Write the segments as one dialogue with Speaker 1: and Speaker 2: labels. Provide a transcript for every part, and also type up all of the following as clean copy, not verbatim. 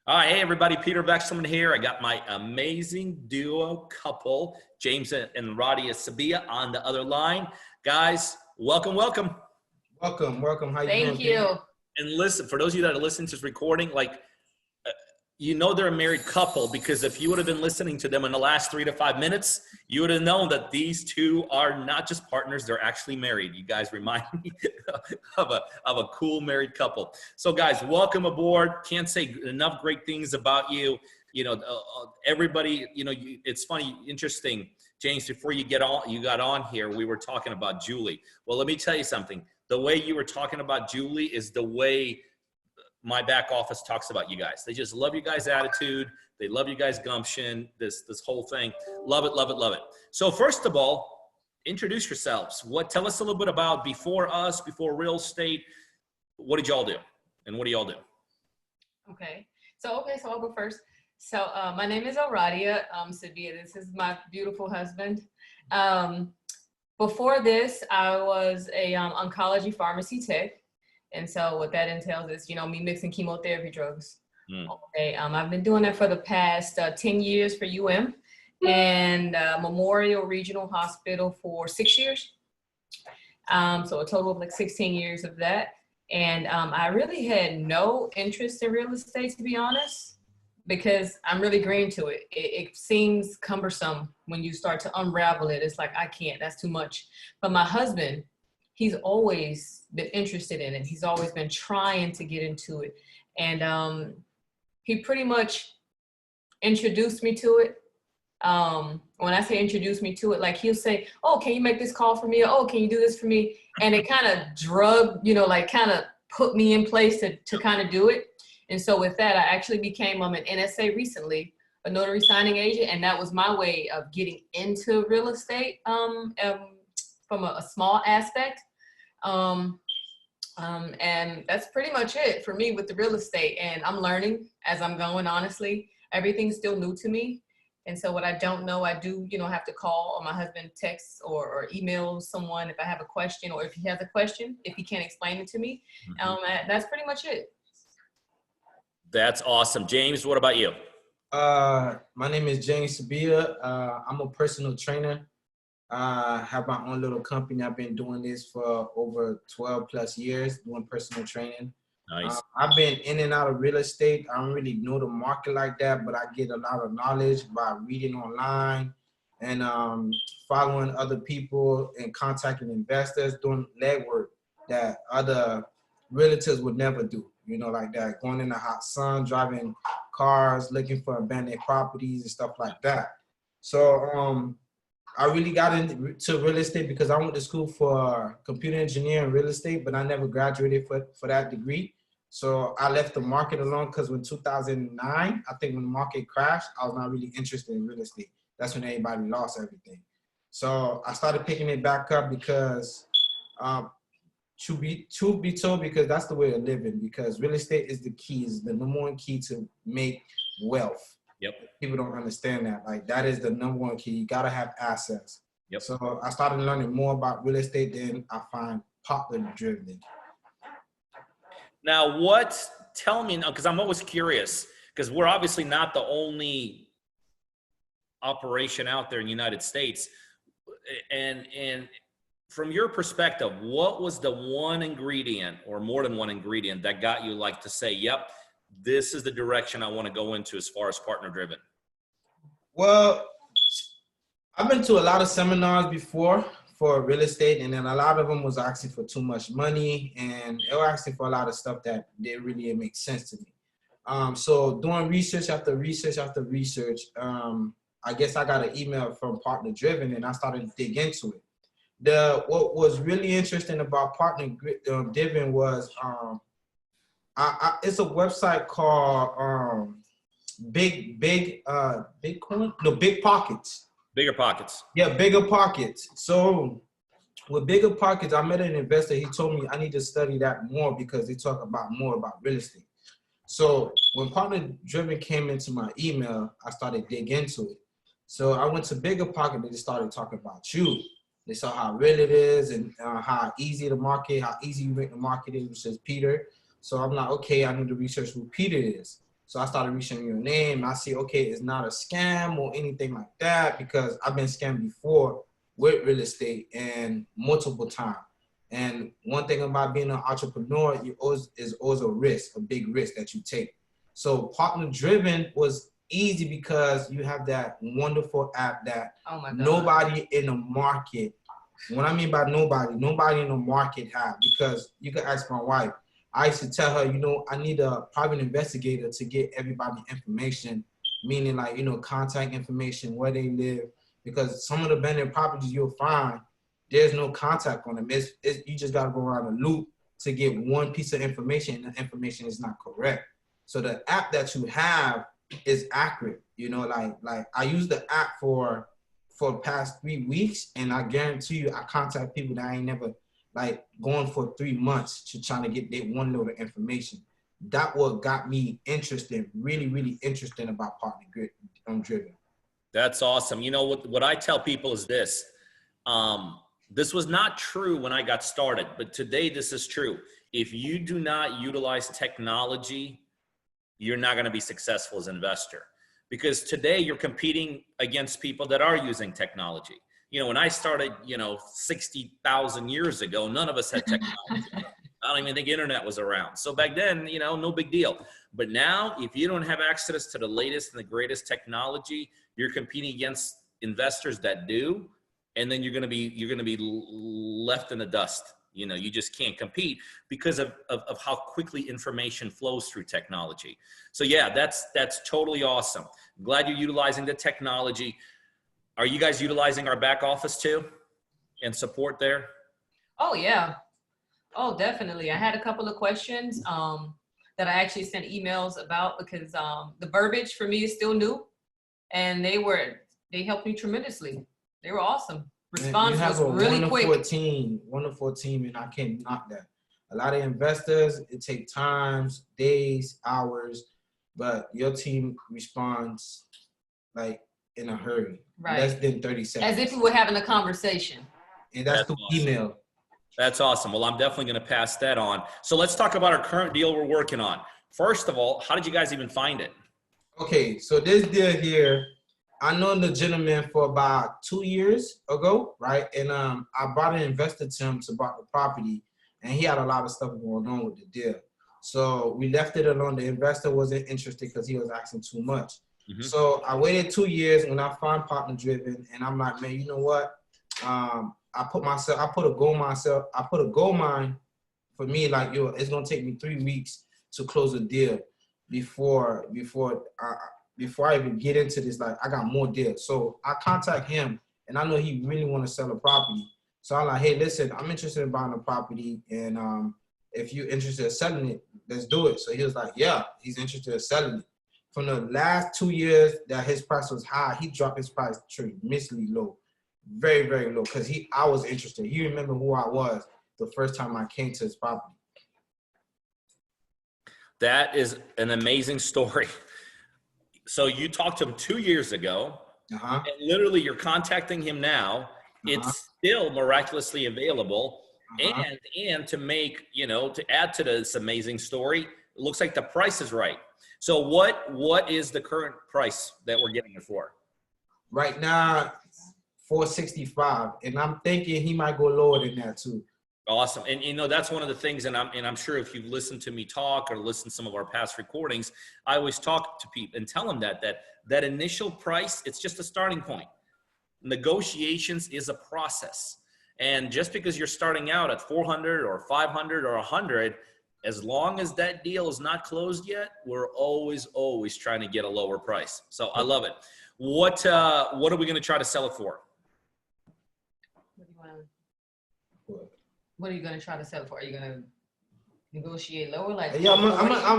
Speaker 1: All right, hey everybody, Peter Vexelman here. I got my amazing duo couple, James and Aradia Sabia, on the other line. Guys, welcome, welcome.
Speaker 2: Welcome. How you doing?
Speaker 3: Thank you.
Speaker 1: And listen, for those of you that are listening to this recording, you know they're a married couple because if you would have been listening to them in the last 3 to 5 minutes, you would have known that these two are not just partners, they're actually married. You guys remind me of a cool married couple. So guys, welcome aboard. Can't say enough great things about you. You know, everybody, you know, it's funny, interesting, James, before you got on here, we were talking about Julie. Well, let me tell you something. The way you were talking about Julie is the way my back office talks about you guys. They just love you guys' attitude. They love you guys' gumption, this whole thing. Love it, love it, love it. So first of all, introduce yourselves. Tell us a little bit about before real estate. What did y'all do? And what do y'all do?
Speaker 3: Okay, so I'll go first. So my name is Aradia Sabia. This is my beautiful husband. Before this, I was a oncology pharmacy tech. And so what that entails is, you know, me mixing chemotherapy drugs. Okay, I've been doing that for the past 10 years for and Memorial Regional Hospital for 6 years. So a total of like 16 years of that. And I really had no interest in real estate, to be honest, because I'm really green to it. It seems cumbersome when you start to unravel it. It's like, I can't, that's too much. But my husband, he's always been interested in it. He's always been trying to get into it. And he pretty much introduced me to it. When I say introduce me to it, like he'll say, oh, can you make this call for me? Or, oh, can you do this for me? And it kind of kind of put me in place to kind of do it. And so with that, I actually became an NSA recently, a notary signing agent. And that was my way of getting into real estate from a small aspect. And that's pretty much it for me with the real estate. And I'm learning as I'm going, honestly. Everything's still new to me. And so what I don't know, I do, have to call, or my husband texts or email someone if I have a question, or if he has a question, if he can't explain it to me. That's pretty much it.
Speaker 1: That's awesome. James, what about you?
Speaker 2: My name is James Sabia. I'm a personal trainer. I have my own little company. I've been doing this for over 12 plus years, doing personal training.
Speaker 1: Nice.
Speaker 2: I've been in and out of real estate. I don't really know the market like that, but I get a lot of knowledge by reading online and following other people and contacting investors, doing legwork that other realtors would never do, like that, going in the hot sun, driving cars, looking for abandoned properties and stuff like that. So I really got into real estate because I went to school for computer engineering and real estate, but I never graduated for that degree. So I left the market alone because in 2009, I think when the market crashed, I was not really interested in real estate. That's when everybody lost everything. So I started picking it back up because, truth be told, because that's the way of living, because real estate is the key, is the number one key to make wealth.
Speaker 1: Yep.
Speaker 2: People don't understand that. Like, that is the number one key. You gotta have assets.
Speaker 1: Yep.
Speaker 2: So I started learning more about real estate than I find popular driven.
Speaker 1: Now, tell me now, because I'm always curious, because we're obviously not the only operation out there in the United States. And from your perspective, what was the one ingredient or more than one ingredient that got you to say, yep, this is the direction I want to go into as far as partner driven?
Speaker 2: Well, I've been to a lot of seminars before for real estate, and then a lot of them was asking for too much money, and they were asking for a lot of stuff that didn't really make sense to me. So doing research after research after research, I guess I got an email from Partner Driven, and I started to dig into it. What was really interesting about Partner Driven was it's a website called Big Pockets.
Speaker 1: Bigger Pockets.
Speaker 2: Yeah, Bigger Pockets. So with Bigger Pockets, I met an investor. He told me I need to study that more because they talk more about real estate. So when Partner Driven came into my email, I started digging into it. So I went to Bigger Pocket and they started talking about you. They saw how real it is and how easy you make the market is, which is Peter. So I'm like, okay, I need to research who Peter is. So I started researching your name. I see, okay, it's not a scam or anything like that, because I've been scammed before with real estate and multiple times. And one thing about being an entrepreneur, is always a risk, a big risk that you take. So partner driven was easy because you have that wonderful app that nobody in the market, what I mean by nobody in the market have, because you can ask my wife. I used to tell her, I need a private investigator to get everybody information, meaning like, contact information, where they live, because some of the abandoned properties you'll find, there's no contact on them. You just got to go around a loop to get one piece of information, and the information is not correct. So the app that you have is accurate. Like I use the app for the past 3 weeks, and I guarantee you, I contact people that I ain't never like going for 3 months to trying to get that one little information. That what got me interested, really, really interested about partner driven.
Speaker 1: That's awesome. What I tell people is this. This was not true when I got started, but today this is true. If you do not utilize technology, you're not going to be successful as an investor, because today you're competing against people that are using technology. When I started, 60,000 years ago, none of us had technology. I don't even think internet was around. So back then, no big deal. But now, if you don't have access to the latest and the greatest technology, you're competing against investors that do, and then you're going to be left in the dust. You just can't compete because of how quickly information flows through technology. So yeah, that's totally awesome. Glad you're utilizing the technology. Are you guys utilizing our back office too and support there?
Speaker 3: Oh yeah. Oh, definitely. I had a couple of questions that I actually sent emails about, because the verbiage for me is still new, and they helped me tremendously. They were awesome. Response was really quick.
Speaker 2: Wonderful team, and I can't knock that. A lot of investors, it takes times, days, hours, but your team responds like in a hurry,
Speaker 3: right?
Speaker 2: Less than 30 seconds.
Speaker 3: As if we were having a conversation.
Speaker 2: And that's through
Speaker 1: awesome.
Speaker 2: Email.
Speaker 1: That's awesome. Well, I'm definitely going to pass that on. So let's talk about our current deal we're working on. First of all, how did you guys even find it?
Speaker 2: Okay, so this deal here, I know the gentleman for about 2 years ago, right? And I brought an investor to him to buy the property, and he had a lot of stuff going on with the deal. So we left it alone. The investor wasn't interested because he was asking too much. Mm-hmm. So I waited 2 years when I found partner driven, and I'm like, man, you know what? I put a goal mine for me, like, it's gonna take me 3 weeks to close a deal before I even get into this. Like, I got more deals. So I contact him, and I know he really want to sell a property. So I'm like, hey, listen, I'm interested in buying a property, and if you're interested in selling it, let's do it. So he was like, yeah, he's interested in selling it. From the last 2 years that his price was high, he dropped his price tremendously low. Very, very low, because I was interested. He remembered who I was the first time I came to his property.
Speaker 1: That is an amazing story. So you talked to him 2 years ago, and literally you're contacting him now. It's still miraculously available. And to make, to add to this amazing story, it looks like the price is right. So what is the current price that we're getting it for?
Speaker 2: Right now, $465, and I'm thinking he might go lower than that too.
Speaker 1: Awesome. And that's one of the things, and I'm sure if you've listened to me talk or listened to some of our past recordings, I always talk to people and tell them that initial price, it's just a starting point. Negotiations is a process. And just because you're starting out at 400 or 500 or 100, as long as that deal is not closed yet, we're always trying to get a lower price. So I love it. What are we going to try to sell it for?
Speaker 3: What are you going to try to sell it for? Are you going to negotiate lower? Like,
Speaker 2: yeah, I'm going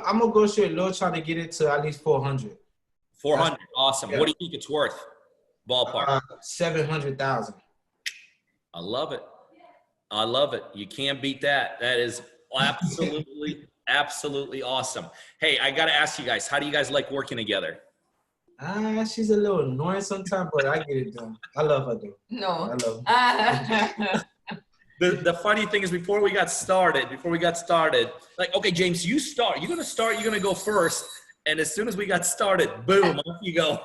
Speaker 2: to negotiate low, trying to get it to at least 400.
Speaker 1: 400. Awesome. Yeah. What do you think it's worth? Ballpark.
Speaker 2: 700,000.
Speaker 1: I love it. I love it. You can't beat that. That is absolutely, absolutely awesome. Hey, I got to ask you guys, how do you guys like working together?
Speaker 2: She's a little annoying sometimes, but I get it done. I love her though.
Speaker 3: No.
Speaker 2: I love her.
Speaker 1: The funny thing is, before we got started, like, okay, James, you start. You're going to go first. And as soon as we got started, boom, off you go.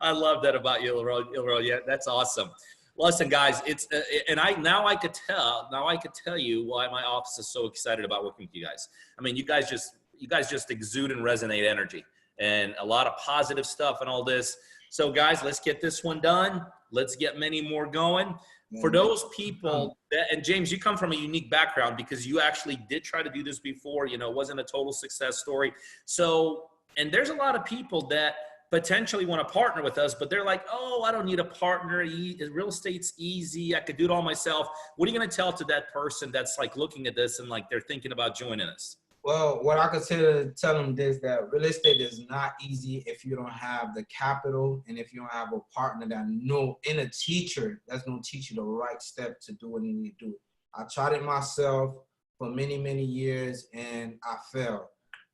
Speaker 1: I love that about you, Leroy. Yeah, that's awesome. Listen, guys, it's and now I could tell you why my office is so excited about working with you guys. I mean, you guys just exude and resonate energy and a lot of positive stuff and all this. So, guys, let's get this one done. Let's get many more going. For those people that, and James, you come from a unique background because you actually did try to do this before, you know, it wasn't a total success story. So, and there's a lot of people that potentially want to partner with us, but they're like, oh, I don't need a partner. Real estate's easy. I could do it all myself. What are you going to tell to that person that's like looking at this and like they're thinking about joining us?
Speaker 2: Well, what I could tell them is that real estate is not easy if you don't have the capital and if you don't have a partner that and a teacher that's going to teach you the right step to do what you need to do. I tried it myself for many, many years and I failed.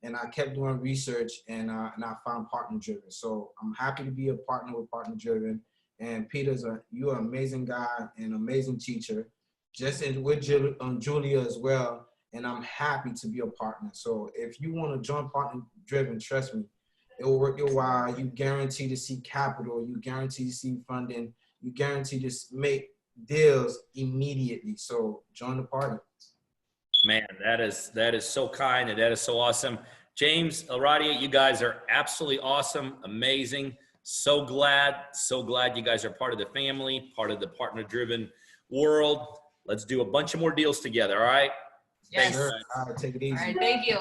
Speaker 2: And I kept doing research and I found Partner Driven. So I'm happy to be a partner with Partner Driven. And you're an amazing guy and amazing teacher. Just with Julia as well. And I'm happy to be a partner. So if you want to join Partner Driven, trust me, it will work your while. You guarantee to see capital. You guarantee to see funding. You guarantee to make deals immediately. So join the party.
Speaker 1: Man, that is so kind and that is so awesome. James, Aradia, you guys are absolutely awesome, amazing. So glad you guys are part of the family, part of the partner-driven world. Let's do a bunch of more deals together, all right?
Speaker 3: Yes.
Speaker 2: Sure. All right, take it easy.
Speaker 3: All right, thank you.